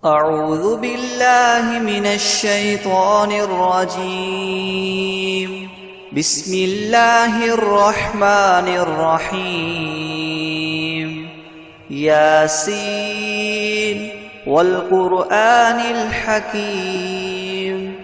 أعوذ بالله من الشيطان الرجيم. بسم الله الرحمن الرحيم. ياسين والقرآن الحكيم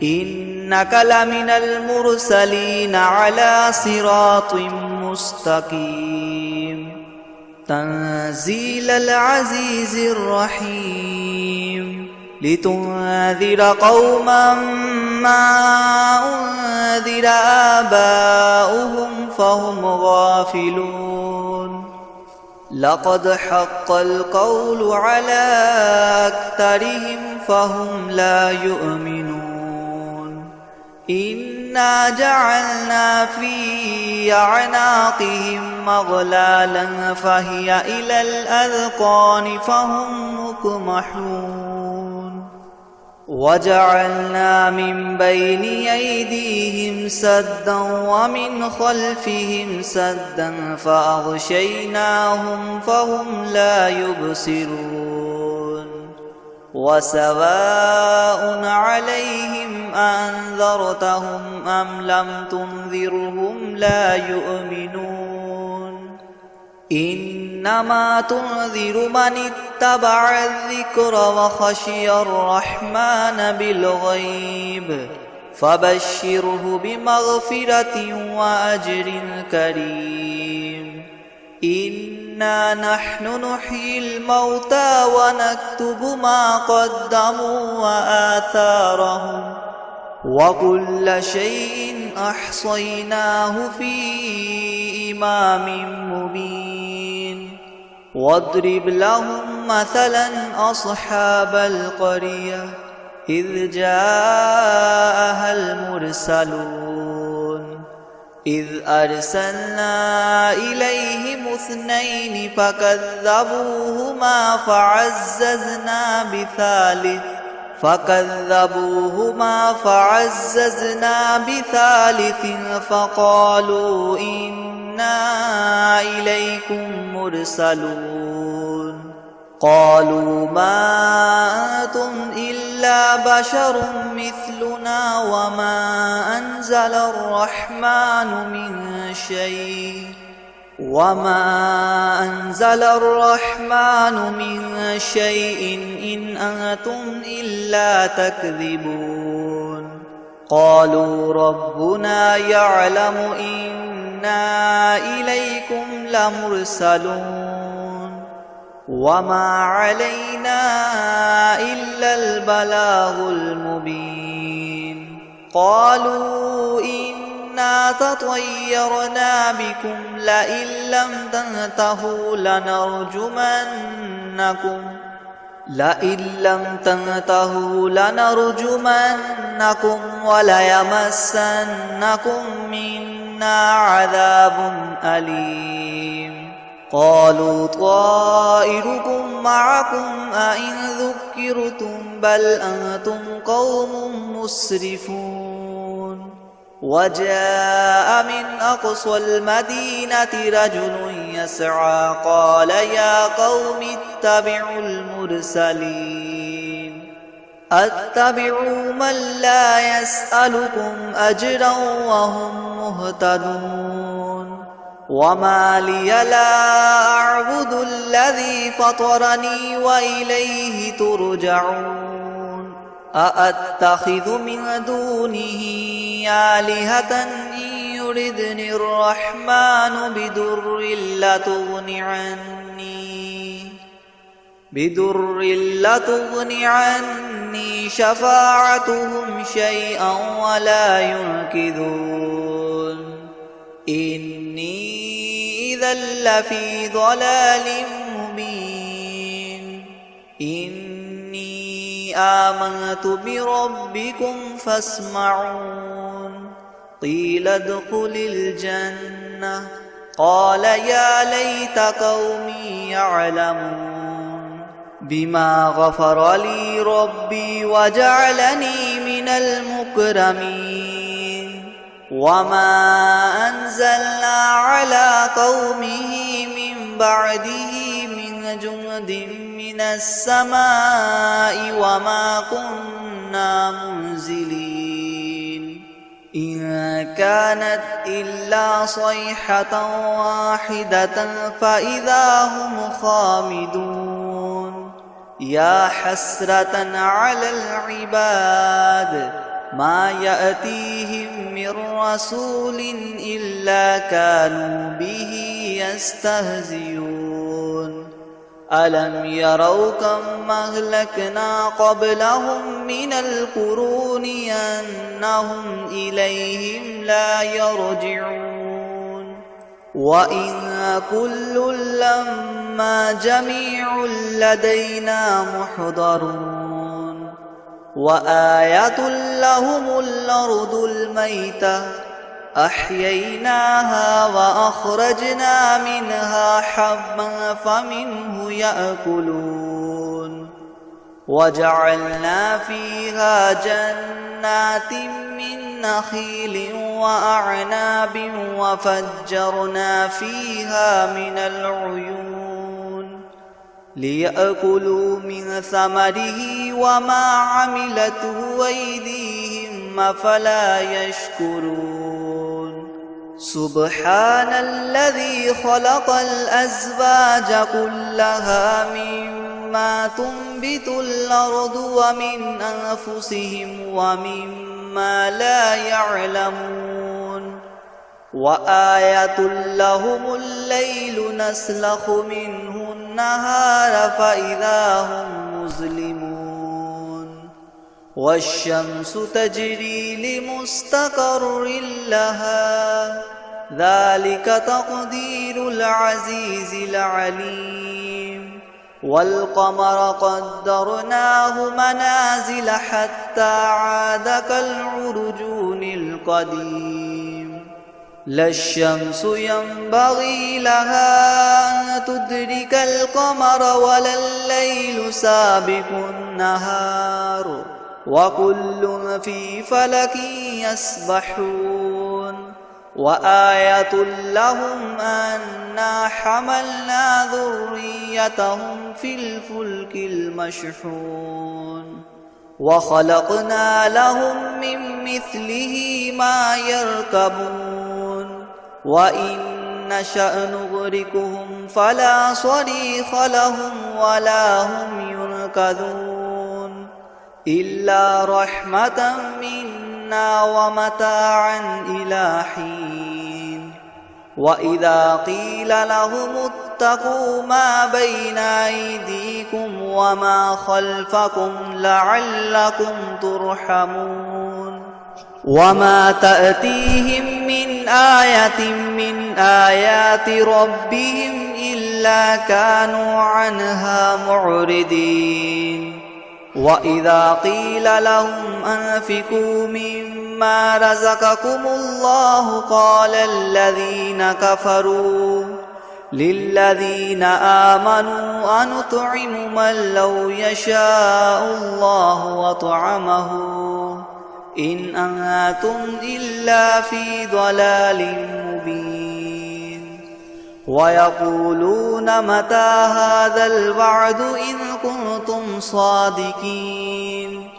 إنك لمن المرسلين على صراط مستقيم تنزيل العزيز الرحيم لتنذر قوما ما أنذر آباؤهم فهم غافلون لقد حق القول على أكثرهم فهم لا يؤمنون إنا جعلنا في أعناقهم أغلالا فهي إلى الأذقان فهم مقمحون وجعلنا من بين أيديهم سدا ومن خلفهم سدا فأغشيناهم فهم لا يبصرون وسواء عليهم أنذرتهم أم لم تنذرهم لا يؤمنون إنما تنذر من اتبع الذكر وخشي الرحمن بالغيب فبشره بمغفرة وأجر كريم إنا نحن نحيي الموتى ونكتب ما قدموا وآثارهم وكل شيء أحصيناه في إمام مبين واضرب لهم مثلا أصحاب القرية إذ جاءها المرسلون إذ أرسلنا إليهم اثنين فكذبوهما فعززنا بثالث فقالوا إنا إليكم مرسلون قالوا ما أنتم إلا بشر مثلنا وما أنزل الرحمن من شيء إن أنتم إلا تكذبون قالوا ربنا يعلم إنا إليكم لمرسلون وما علينا إلا البلاغ المبين قالوا إنا تطيرنا بكم لئن لم تنتهوا لنرجمنكم وليمسنكم منا عذاب أليم قالوا طائركم معكم أئن ذكرتم بل أنتم قوم مسرفون وجاء من أقصى المدينة رجل يسعى قال يا قوم اتبعوا المرسلين أتبعوا من لا يسألكم أجرا وهم مهتدون وما لي لا أعبد الذي فطرني وإليه ترجعون أأتخذ من دونه آلهة إن يردني الرحمن بدر لتغن عني شفاعتهم شيئا ولا ينقذون إني إذا لفي ضلال مبين إني آمنت بربكم فاسمعون قيل ادخل الجنة قال يا ليت قومي يعلمون بما غفر لي ربي وجعلني من المكرمين وما أنزلنا على قومه من بعده من جند من السماء وما كنا منزلين إن كانت إلا صيحة واحدة فإذا هم خامدون يا حسرة على العباد ما يأتيهم من رسول إلا كانوا به يستهزئون ألم يروا كم أهلكنا قبلهم من القرون أنهم إليهم لا يرجعون وإن كل لما جميع لدينا محضرون وآية لهم الأرض الميتة أحييناها وأخرجنا منها حبا فمنه يأكلون وجعلنا فيها جنات من نخيل وأعناب وفجرنا فيها من العيون ليأكلوا من ثمره وما عملته أيديهم أفلا يشكرون سبحان الذي خلق الأزواج كلها مما تنبت الأرض ومن أنفسهم ومما لا يعلمون وآية لهم الليل نسلخ منه النهار فإذا هم مظلمون والشمس تجري لمستقر لها ذلك تقدير العزيز العليم والقمر قدرناه منازل حتى عاد كالعرجون القديم لا الشمس ينبغي لها أن تدرك القمر ولا الليل سابق النهار وكل في فلك يسبحون وآية لهم أنا حملنا ذريتهم في الفلك المشحون وخلقنا لهم من مثله ما يركبون وإن نشأ نغرقهم فلا صريخ لهم ولا هم ينقذون إلا رحمة منا ومتاعا إلى حين وإذا قيل لهم اتقوا ما بين أيديكم وما خلفكم لعلكم ترحمون وما تأتيهم من آية من آيات ربهم إلا كانوا عنها معرضين وإذا قيل لهم أنفقوا مما رزقكم الله قال الذين كفروا للذين آمنوا أنطعم من لو يشاء الله وطعمه إن أنتم إلا في ضلال مبين ويقولون متى هذا الوعد إن كنتم صادقين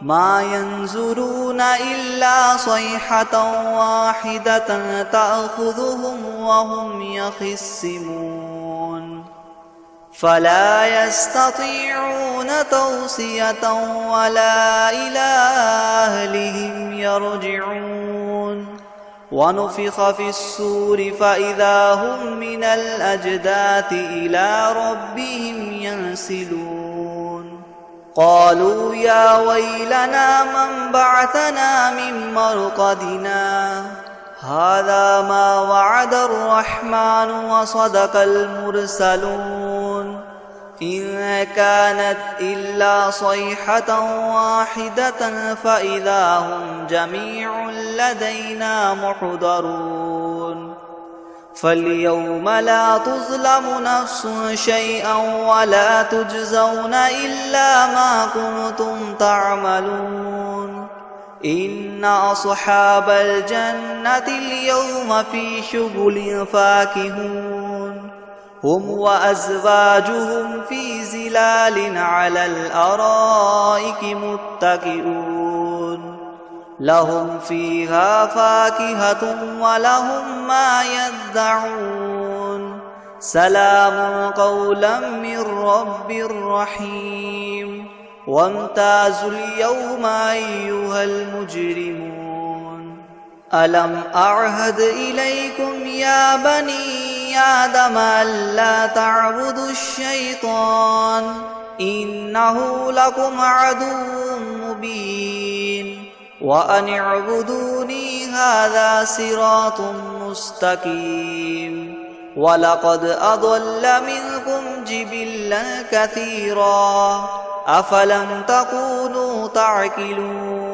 ما ينظرون إلا صيحة واحدة تأخذهم وهم يخصمون فلا يستطيعون توصية ولا إلى أهلهم يرجعون ونفخ في الصور فإذا هم من الأجداث إلى ربهم ينسلون قالوا يا ويلنا من بعثنا من مرقدنا هذا ما وعد الرحمن وصدق المرسلون إن كانت إلا صيحة واحدة فإذا هم جميع لدينا محضرون فاليوم لا تظلم نفس شيئا ولا تجزون إلا ما كنتم تعملون إن أصحاب الجنة اليوم في شغل فاكهون هم وأزواجهم في ظلال على الأرائك متكئون لهم فيها فاكهة ولهم ما يدعون سلام قولا من رب رحيم وامتازوا اليوم أيها المجرمون ألم أعهد إليكم يا بني آدم ألا تعبدوا الشيطان إنه لكم عدو مبين وأن اعبدوني هذا صراط مستقيم ولقد أضل منكم جبلا كثيرا أفلم تكونوا تعقلون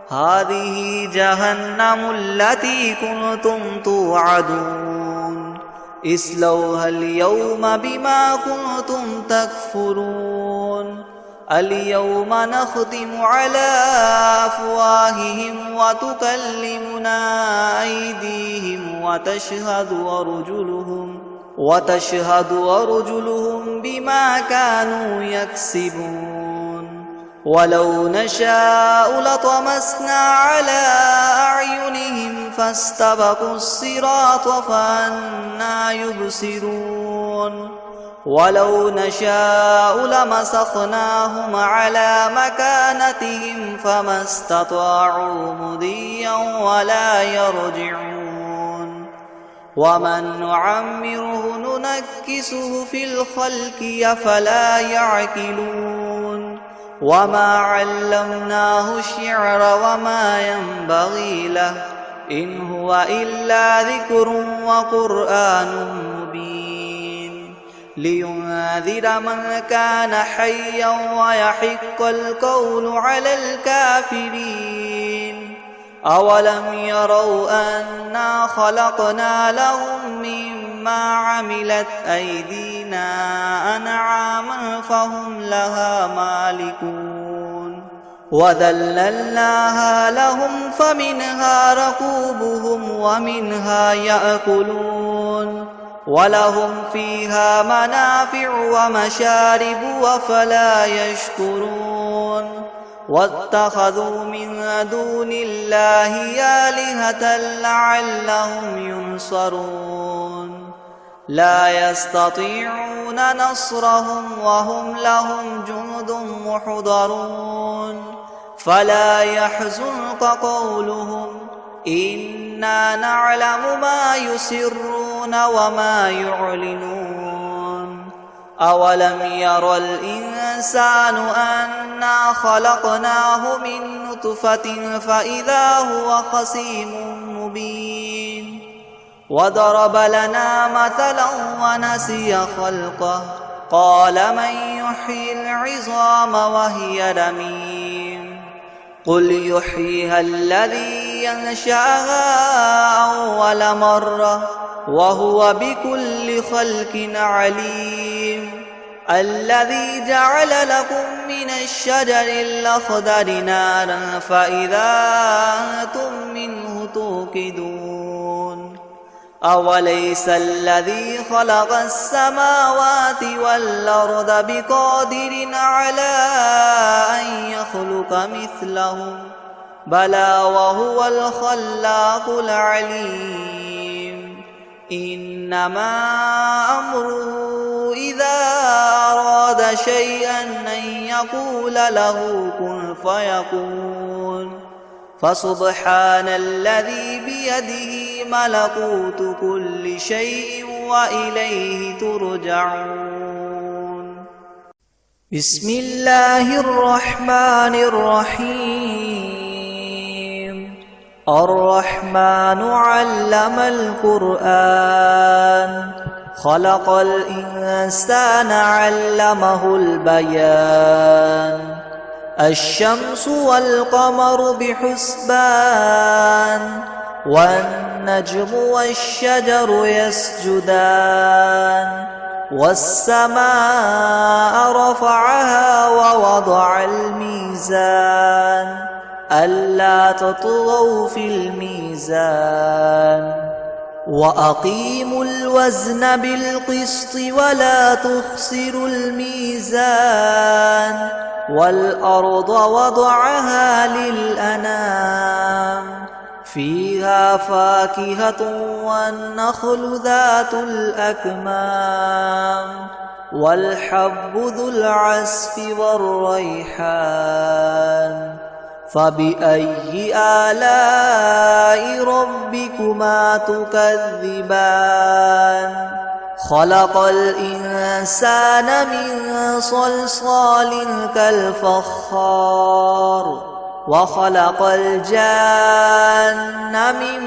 هذه جهنم التي كنتم توعدون اصلوها اليوم بما كنتم تكفرون اليوم نختم على أفواههم وتكلمنا أيديهم وتشهد أرجلهم بما كانوا يكسبون ولو نشاء لطمسنا على أعينهم فاستبقوا الصراط فأنى يبصرون ولو نشاء لمسخناهم على مكانتهم فما استطاعوا مضيا ولا يرجعون ومن نعمره ننكسه في الخلق أفلا يعقلون وما علمناه الشعر وما ينبغي له إن هو إلا ذكر وقرآن مبين لينذر من كان حيا ويحق القول على الكافرين أولم يروا أنا خلقنا لهم مما عملت أيدينا أنعاما فهم لها مالكون وذللناها لهم فمنها ركوبهم ومنها يأكلون ولهم فيها منافع ومشارب أفلا يشكرون واتخذوا من دون الله آلهة لعلهم ينصرون لا يستطيعون نصرهم وهم لهم جند محضرون فلا يحزنك قولهم إنا نعلم ما يسرون وما يعلنون أولم ير الإنسان أنا خلقناه من نطفة فإذا هو خصيم مبين وضرب لنا مثلا ونسي خلقه قال من يحيي العظام وهي رميم قل يحييها الذي ينشأها أول مرة وهو بكل خلق عليم الذي جعل لكم من الشجر الأخضر نارا فإذا أنتم منه توقدون أوليس الذي خلق السماوات والأرض بقادر على أن يخلق مثلهم بلى وهو الخلاق العليم إنما أمره إذا أراد شيئا أن يقول له كن فيكون فسبحان الذي بيده ملكوت كل شيء وإليه ترجعون بسم الله الرحمن الرحيم الرحمن علم القرآن خلق الإنسان علمه البيان الشمس والقمر بحسبان والنجم والشجر يسجدان والسماء رفعها ووضع الميزان ألا تطغوا في الميزان وأقيموا الوزن بالقسط ولا تخسروا الميزان والأرض وضعها للأنام فيها فاكهة والنخل ذات الأكمام والحب ذو العصف والريحان فبأي آلاء ربكما تكذبان خلق الإنسان من صلصال كالفخار وخلق الجان من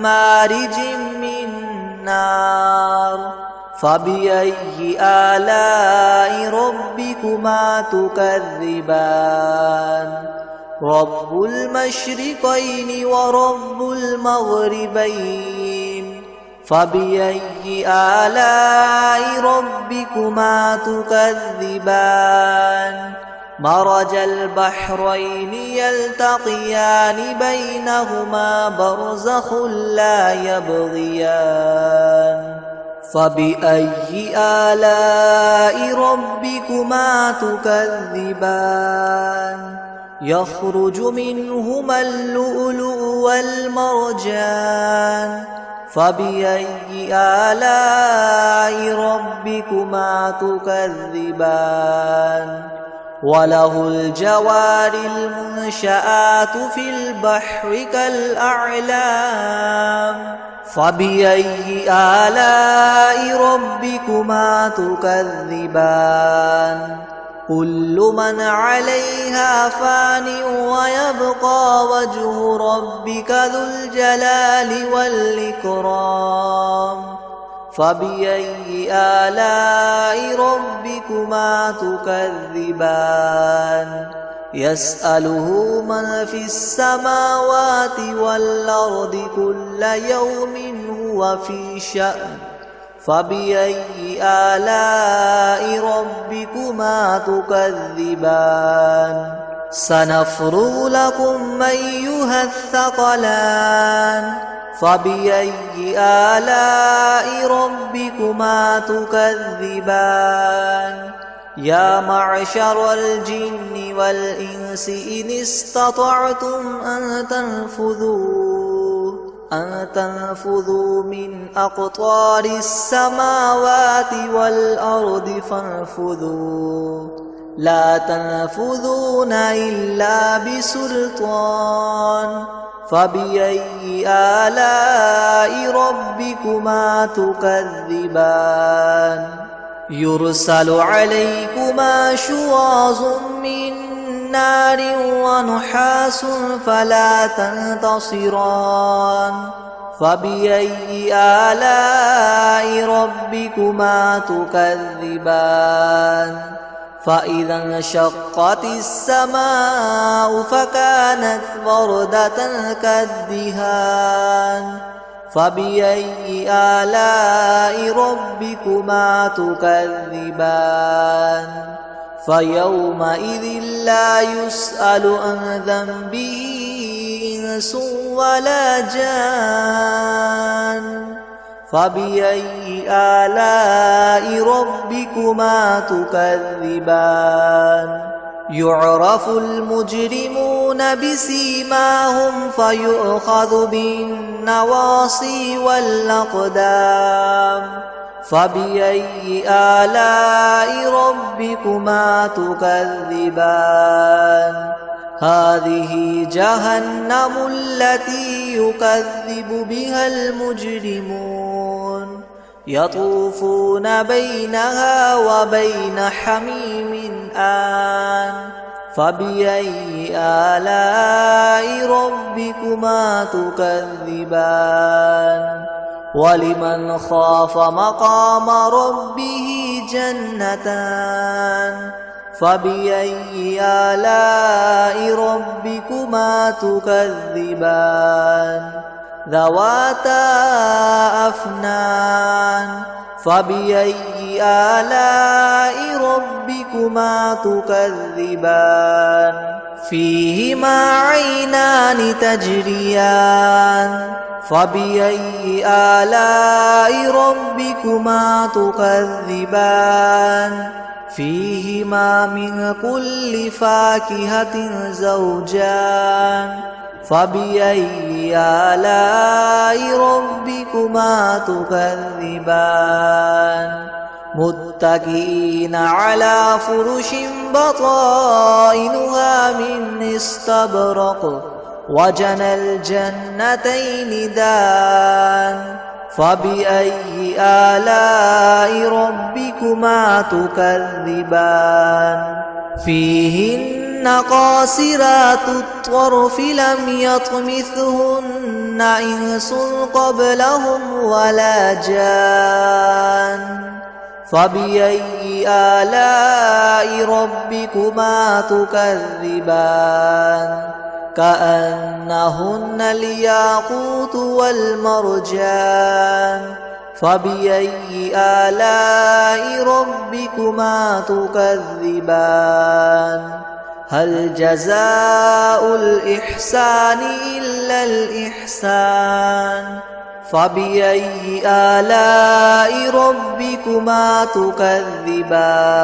مارج من نار فبأي آلاء ربكما تكذبان رب المشرقين ورب المغربين فبأي آلاء ربكما تكذبان مرج البحرين يلتقيان بينهما برزخ لا يبغيان فبأي آلاء ربكما تكذبان يخرج منهما اللؤلؤ والمرجان فبأي آلاء ربكما تكذبان وله الجوار المنشآت في البحر كالأعلام فبأي آلاء ربكما تكذبان كل من عليها فان ويبقى وجه ربك ذو الجلال والإكرام فبأي آلاء ربكما تكذبان يسأله من في السماوات والأرض كل يوم هو في شأن فبأي آلاء ربكما تكذبان سنفرغ لكم أيها الثقلان فبأي آلاء ربكما تكذبان يا معشر الجن والإنس إن استطعتم أن تنفذوا من أقطار السماوات والأرض فانفذوا لا تنفذون إلا بسلطان فبأي آلاء ربكما تكذبان يرسل عليكما شواظ من نار ونحاس فلا تنتصران فبأي آلاء ربكما تكذبان فإذا انشقت السماء فكانت وردة كالدهان فبأي آلاء ربكما تكذبان فيومئذ لا يسأل عن ذنبه إنس ولا جان فبأي آلاء ربكما تكذبان يعرف المجرمون بسيماهم فيؤخذ بالنواصي والأقدام فبأي آلاء ربكما تكذبان هذه جهنم التي يكذب بها المجرمون يطوفون بينها وبين حميم آن فبأي آلاء ربكما تكذبان ولمن خاف مقام ربه جنتان فبأي آلاء ربكما تكذبان ذواتا أفنان فبأي آلاء ربكما تكذبان فيهما عينان تجريان فبأي آلاء ربكما تكذبان فيهما من كل فاكهة زوجان فبأي آلاء ربكما تكذبان متكئين على فرش بطائنها من استبرق وجنى الجنتين دان فبأي آلاء ربكما تكذبان فيهن قاصرات الطرف لم يطمثهن إنس قبلهم ولا جان فبأي آلاء ربكما تكذبان كأنهن الياقوت والمرجان فبأي آلاء ربكما تكذبان هل جزاء الإحسان إلا الإحسان فبأي آلاء ربكما تكذبان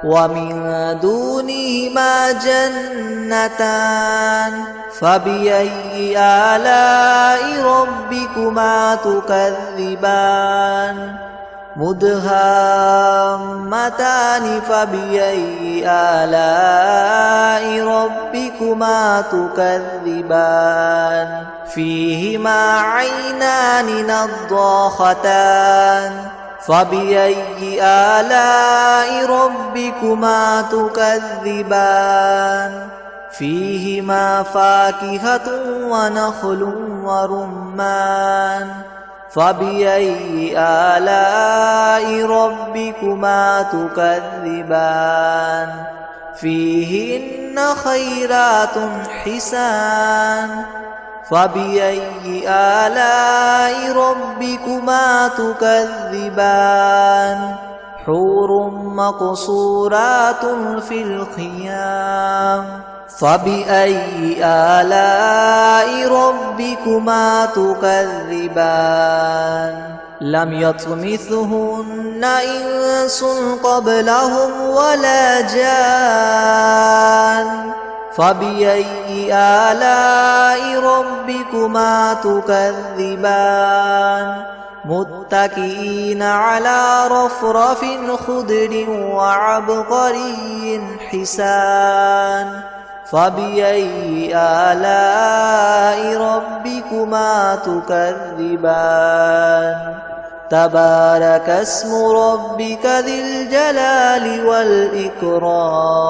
ومن دونهما جنتان فبأي آلاء ربكما تكذبان مدهامتان فبأي آلاء ربكما تكذبان فيهما عينان نضاختان فبأي آلاء ربكما تكذبان فيهما فاكهة ونخل ورمان فبأي آلاء ربكما تكذبان فيهن خيرات حسان فبأي آلاء ربكما تكذبان حور مقصورات في الخيام فبأي آلاء ربكما تكذبان لم يطمثهن إنس قبلهم ولا جان فبأي آلاء ربكما تكذبان متكئين على رفرف خضر وعبقري حسان فبأي آلاء ربكما تكذبان تبارك اسم ربك ذي الجلال والإكرام